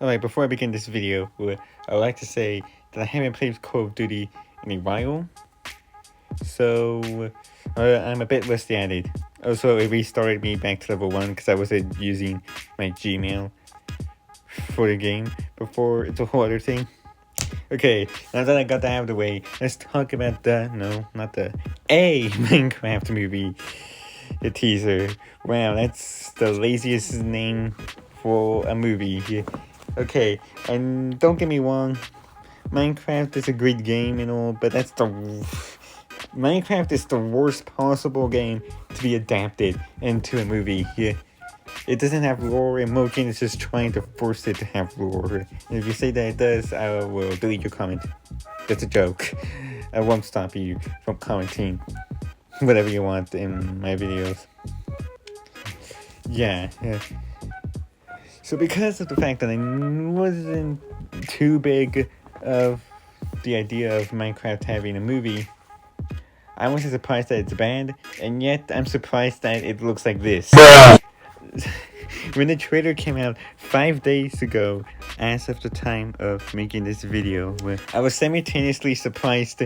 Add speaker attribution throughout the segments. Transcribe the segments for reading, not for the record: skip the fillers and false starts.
Speaker 1: Alright, before I begin this video, I would like to say that I haven't played Call of Duty in a while, so I'm a bit rusty at it. Also, it restarted me back to level 1 because I wasn't using my Gmail for the game before. It's a whole other thing. Okay, now that I got that out of the way, let's talk about a Minecraft movie, the teaser. Wow, that's the laziest name for a movie. Okay, and don't get me wrong, Minecraft is a great game and all, but Minecraft is the worst possible game to be adapted into a movie. It doesn't have lore, and Mojang is just trying to force it to have lore. And if you say that it does, I will delete your comment. That's a joke. I won't stop you from commenting whatever you want in my videos. Yeah. So because of the fact that I wasn't too big of the idea of Minecraft having a movie, I wasn't surprised that it's banned, and yet I'm surprised that it looks like this. When the trailer came out 5 days ago, as of the time of making this video, I was simultaneously surprised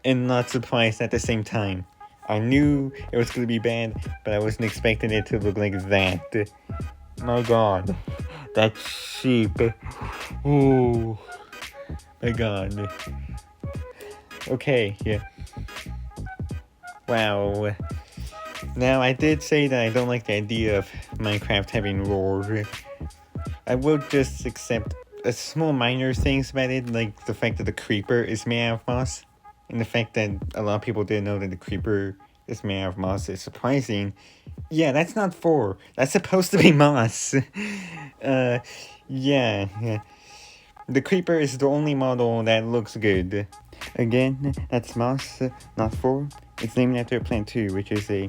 Speaker 1: and not surprised at the same time. I knew it was going to be banned, but I wasn't expecting it to look like that. My god, that sheep. Oh my god. Okay, yeah. Wow. Now, I did say that I don't like the idea of Minecraft having lore. I will just accept a small minor things about it, like the fact that the creeper is made out of moss, and the fact that a lot of people didn't know that the creeper is made out of moss is surprising. Yeah, that's not fur. That's supposed to be moss. Yeah. The creeper is the only model that looks good. Again, that's moss, not fur. It's named after a plant too, which is a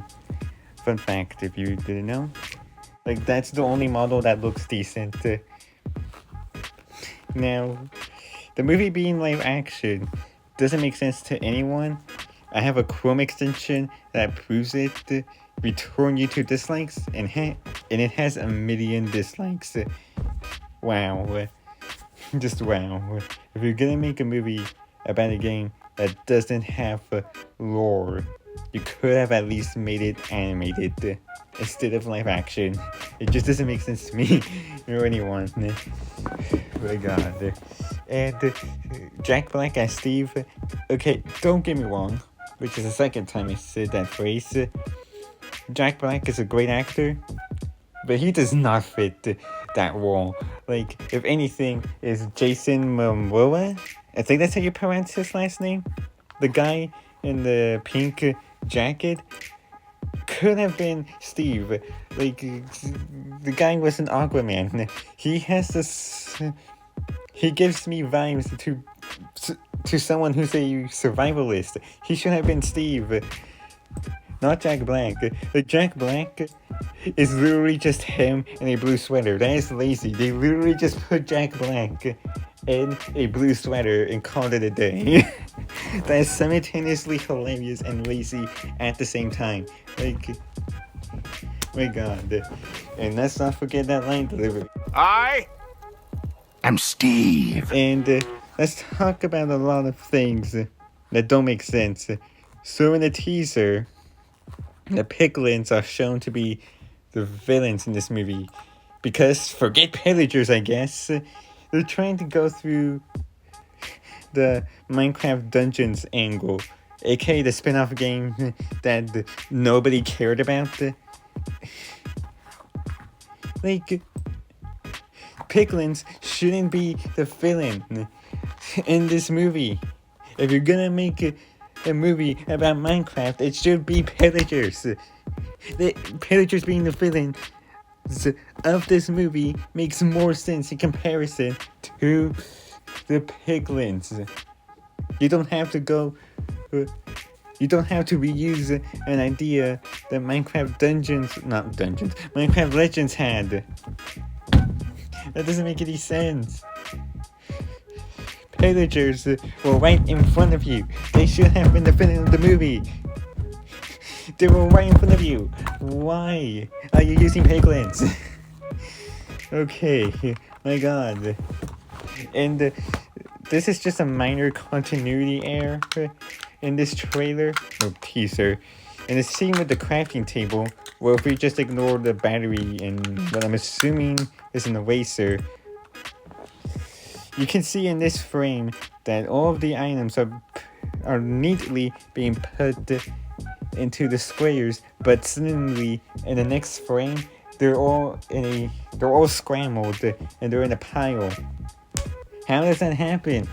Speaker 1: fun fact if you didn't know. Like, that's the only model that looks decent. Now, the movie being live action doesn't make sense to anyone. I have a Chrome extension that proves it. Return YouTube dislikes, and it has 1 million dislikes. Wow. Just wow. If you're gonna make a movie about a game that doesn't have lore, you could have at least made it animated instead of live action. It just doesn't make sense to me or anyone. My god. And Jack Black as Steve. Okay, don't get me wrong, which is the second time I said that phrase. Jack Black is a great actor, but he does not fit that role. Like, if anything, is Jason Momoa? I think that's how you pronounce his last name. The guy in the pink jacket could have been Steve. Like, the guy was an Aquaman. He has this. He gives me vibes to someone who's a survivalist. He should have been Steve, not Jack Black. Like, Jack Black is literally just him in a blue sweater. That is lazy. They literally just put Jack Black in a blue sweater and called it a day. That is simultaneously hilarious and lazy at the same time. Like, my god. And let's not forget that line delivery.
Speaker 2: I am Steve.
Speaker 1: And let's talk about a lot of things that don't make sense. So in the teaser, the piglins are shown to be the villains in this movie. Because, forget pillagers, I guess. They're trying to go through the Minecraft Dungeons angle, aka the spin-off game that nobody cared about. Like, piglins shouldn't be the villain in this movie. If you're gonna make a movie about Minecraft, it should be pillagers. The pillagers being the villain of this movie makes more sense in comparison to the piglins. You don't have to reuse an idea that Minecraft Legends had. That doesn't make any sense. Pillagers were right in front of you. They should have been the villain of the movie. They were right in front of you. Why are you using piglins? Okay, My God. And this is just a minor continuity error in this trailer or teaser. In the scene with the crafting table, well, if we just ignore the battery and what I'm assuming is an eraser, you can see in this frame that all of the items are neatly being put into the squares, but suddenly in the next frame, they're all scrambled and they're in a pile. How does that happen?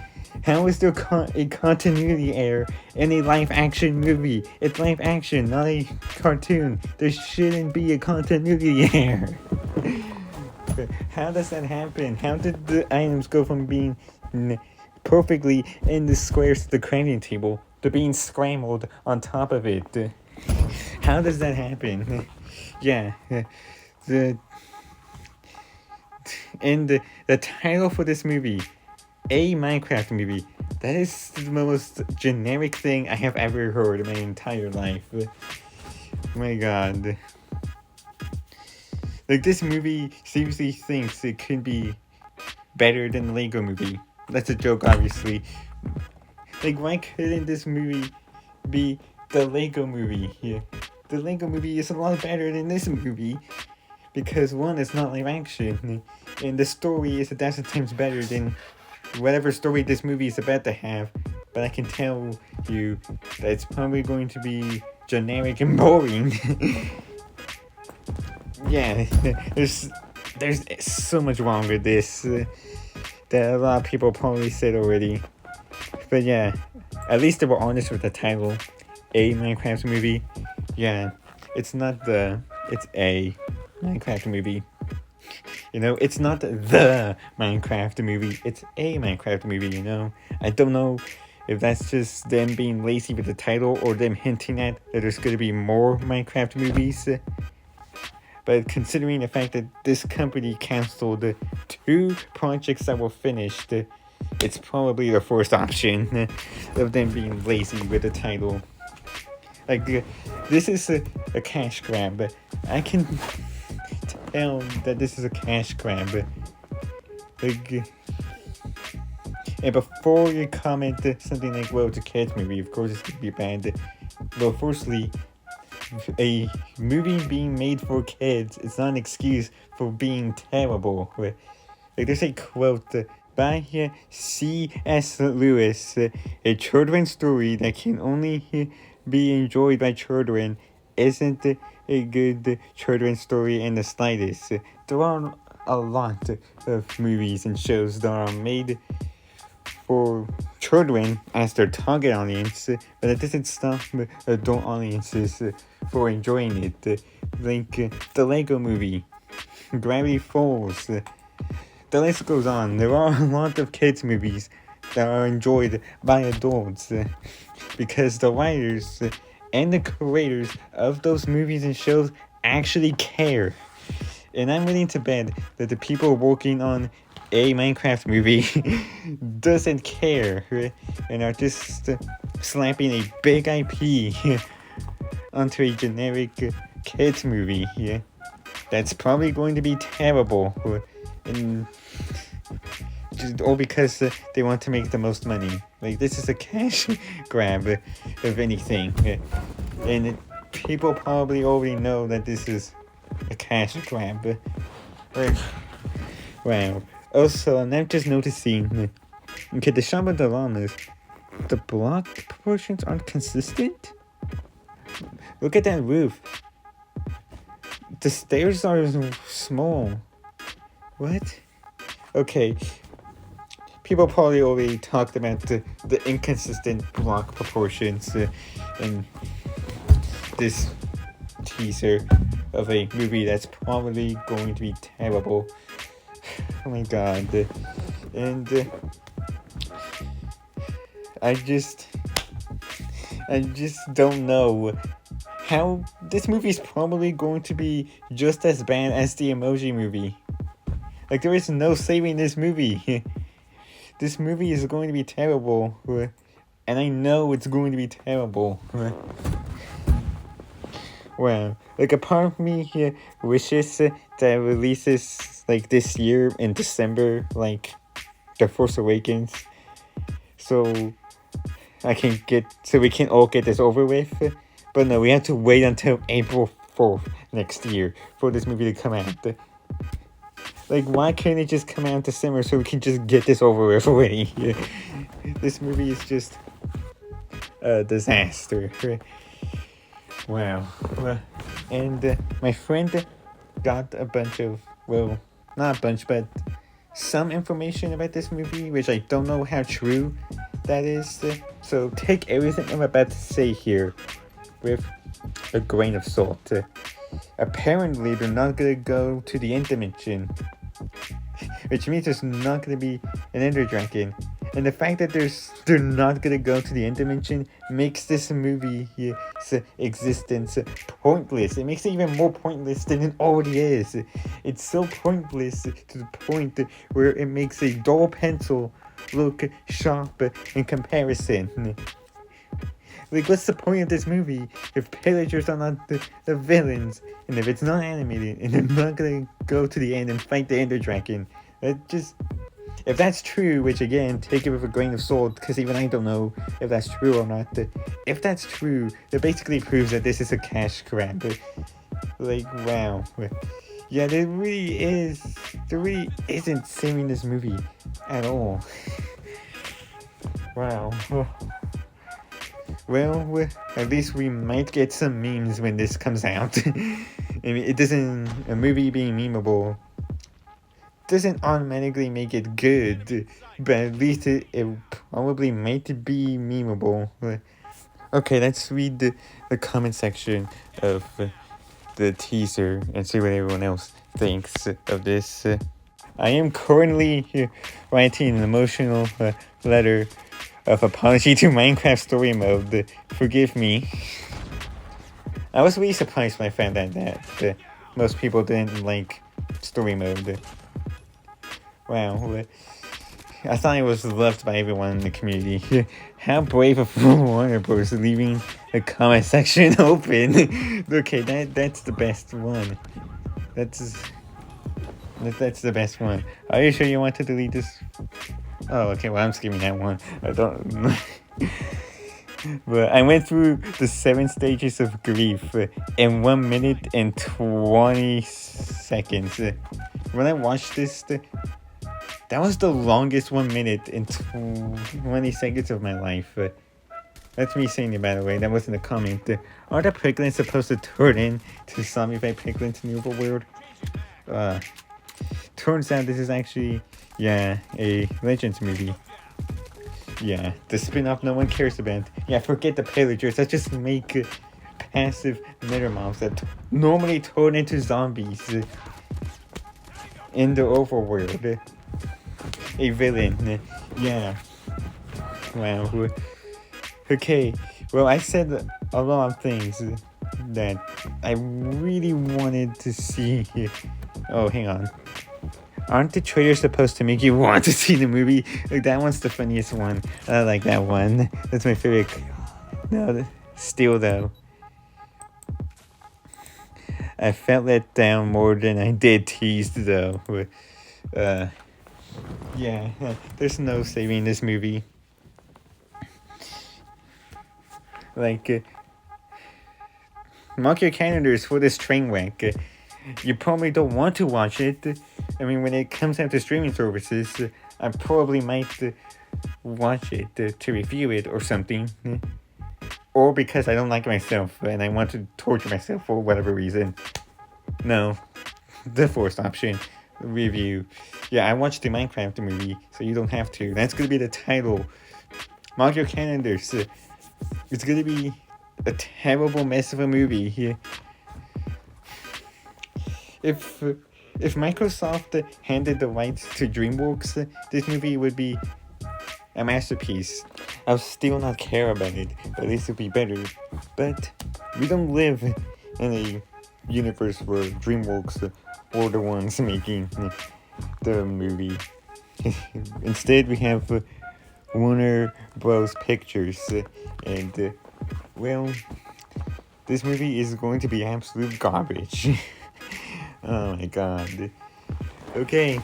Speaker 1: How is there a continuity error in a live-action movie? It's live-action, not a cartoon. There shouldn't be a continuity error. How does that happen? How did the items go from being perfectly in the squares to the crafting table to being scrambled on top of it? How does that happen? Yeah, the title for this movie, a Minecraft movie, that is the most generic thing I have ever heard in my entire life. Oh my God. Like, this movie seriously thinks it could be better than the Lego movie. That's a joke, obviously. Like, why couldn't this movie be the Lego movie? Yeah. The Lego movie is a lot better than this movie. Because one, it's not live action. And the story is 1,000 times better than whatever story this movie is about to have. But I can tell you that it's probably going to be generic and boring. Yeah, there's so much wrong with this that a lot of people probably said already. But yeah, at least they were honest with the title, a Minecraft movie. Yeah, it's a Minecraft movie. You know, it's not the Minecraft movie, it's a Minecraft movie, you know. I don't know if that's just them being lazy with the title or them hinting at that there's going to be more Minecraft movies. But considering the fact that this company canceled 2 projects that were finished, it's probably the first option of them being lazy with the title. Like, this is a cash grab. I can tell that this is a cash grab. Like, and before you comment something like, well, it's a kids movie, of course it's going to be bad. Well, firstly, a movie being made for kids is not an excuse for being terrible. Like, there's a quote by C.S. Lewis, a children's story that can only be enjoyed by children isn't a good children's story in the slightest. There are a lot of movies and shows that are made for children as their target audience, but it doesn't stop adult audiences for enjoying it. Like the Lego movie, Gravity Falls. The list goes on. There are a lot of kids movies that are enjoyed by adults because the writers and the creators of those movies and shows actually care. And I'm willing to bet that the people working on a Minecraft movie doesn't care and are just slapping a big IP onto a generic kids movie that's probably going to be terrible, and just all because they want to make the most money. Like, this is a cash grab of anything, and people probably already know that this is a cash grab. Wow. Also, I'm not just noticing, okay, the shop of the llamas, the block proportions aren't consistent? Look at that roof. The stairs are small. What? Okay. People probably already talked about the inconsistent block proportions in this teaser of a movie that's probably going to be terrible. Oh my God. And I just don't know how this movie is probably going to be just as bad as the Emoji Movie. Like, there is no saving this movie. This movie is going to be terrible, and I know it's going to be terrible. Wow. Like, a part of me here wishes that it releases, like, this year in December, like, The Force Awakens. So we can all get this over with. But no, we have to wait until April 4th next year for this movie to come out. Like, why can't it just come out in December so we can just get this over with already? This movie is just a disaster. Wow. And my friend got a bunch of, well, not a bunch, but some information about this movie, which I don't know how true that is. So take everything I'm about to say here with a grain of salt. Apparently, they're not gonna go to the end dimension, which means there's not gonna be an Ender Dragon. And the fact that they're not gonna go to the end dimension makes this movie's existence pointless. It makes it even more pointless than it already is. It's so pointless to the point where it makes a dull pencil look sharp in comparison. Like, what's the point of this movie if pillagers are not the villains, and if it's not animated, and they're not gonna go to the end and fight the Ender Dragon? If that's true, which again, take it with a grain of salt, because even I don't know if that's true or not. If that's true, that basically proves that this is a cash grab. Like, wow. Yeah, there really isn't saving this movie at all. Wow. Well, at least we might get some memes when this comes out. I mean, a movie being memeable doesn't automatically make it good, but at least it probably might be memeable. Okay, let's read the comment section of the teaser and see what everyone else thinks of this. I am currently writing an emotional letter of apology to Minecraft Story Mode. Forgive me. I was really surprised when I found out that most people didn't like Story Mode. Wow. I thought it was loved by everyone in the community. How brave of Warner Bros. Leaving the comment section open. Okay, that's the best one. That's the best one. Are you sure you want to delete this? Oh, okay, well, I'm skipping that one. I don't... But I went through the 7 stages of grief in 1 minute and 20 seconds. When I watched this, that was the longest 1 minute and 20 seconds of my life. That's me saying it, by the way. That wasn't a comment. Are the piglins supposed to turn into zombified piglins in the overworld? Turns out this is actually, a Legends movie. Yeah, the spin-off no one cares about. Yeah, forget the pillagers. Let's just make passive nether mobs that normally turn into zombies in the overworld. A villain. Yeah. Wow. Okay, well, I said a lot of things that I really wanted to see. Oh, hang on. Aren't the trailers supposed to make you want to see the movie? Like, that one's the funniest one. I like that one. That's my favorite. No, still though. I felt let down more than I did teased though. Yeah, there's no saving this movie. Like, mark your calendars for this train wreck. You probably don't want to watch it. I mean, when it comes out to streaming services, I probably might watch it to review it or something. Or because I don't like myself and I want to torture myself for whatever reason. No, the first option, review. Yeah, I watched the Minecraft movie, so you don't have to. That's gonna be the title. Mark your calendars. It's gonna be a terrible mess of a movie. If Microsoft handed the rights to DreamWorks, this movie would be a masterpiece. I'll still not care about it, but at least it'll be better. But we don't live in a universe where DreamWorks were the ones making the movie. Instead, we have Warner Bros. Pictures, and well, this movie is going to be absolute garbage. Oh my god. Okay.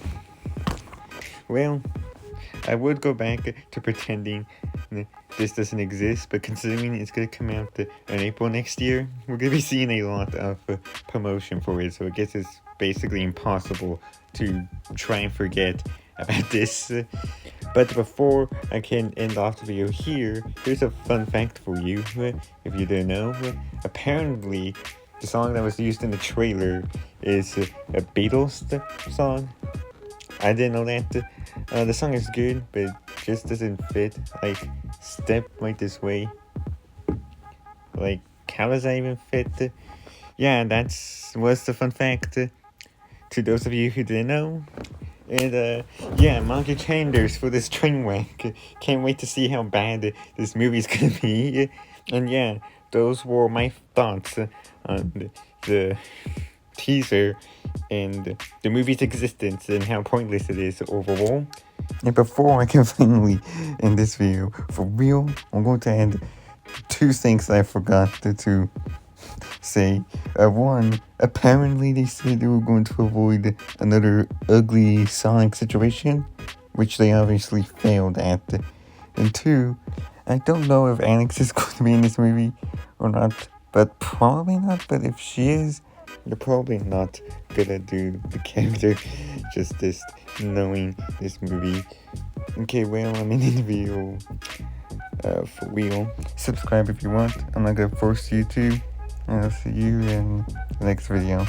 Speaker 1: Well, I would go back to pretending this doesn't exist, but considering it's going to come out in April next year, we're going to be seeing a lot of promotion for it, so I guess it's basically impossible to try and forget about this. But before I can end off the video here, here's a fun fact for you, if you didn't know. Apparently, the song that was used in the trailer is a Beatles song. I didn't know that. The song is good, but it just doesn't fit. Like, Step Right This Way. Like, how does that even fit? Yeah, was the fun fact. To those of you who didn't know. And, yeah, mark your calendars for this train wreck. Can't wait to see how bad this movie's gonna be. And yeah, those were my thoughts on the teaser and the movie's existence and how pointless it is overall. And before I can finally end this video, for real, I'm going to add 2 things I forgot to say. One, apparently they said they were going to avoid another ugly Sonic situation, which they obviously failed at. And 2, I don't know if Alex is going to be in this movie or not, but probably not. But if she is, they're probably not gonna do the character justice knowing this movie. Okay, well, I'm ending the video for real. Subscribe if you want. I'm not gonna force you to. And I'll see you in the next video.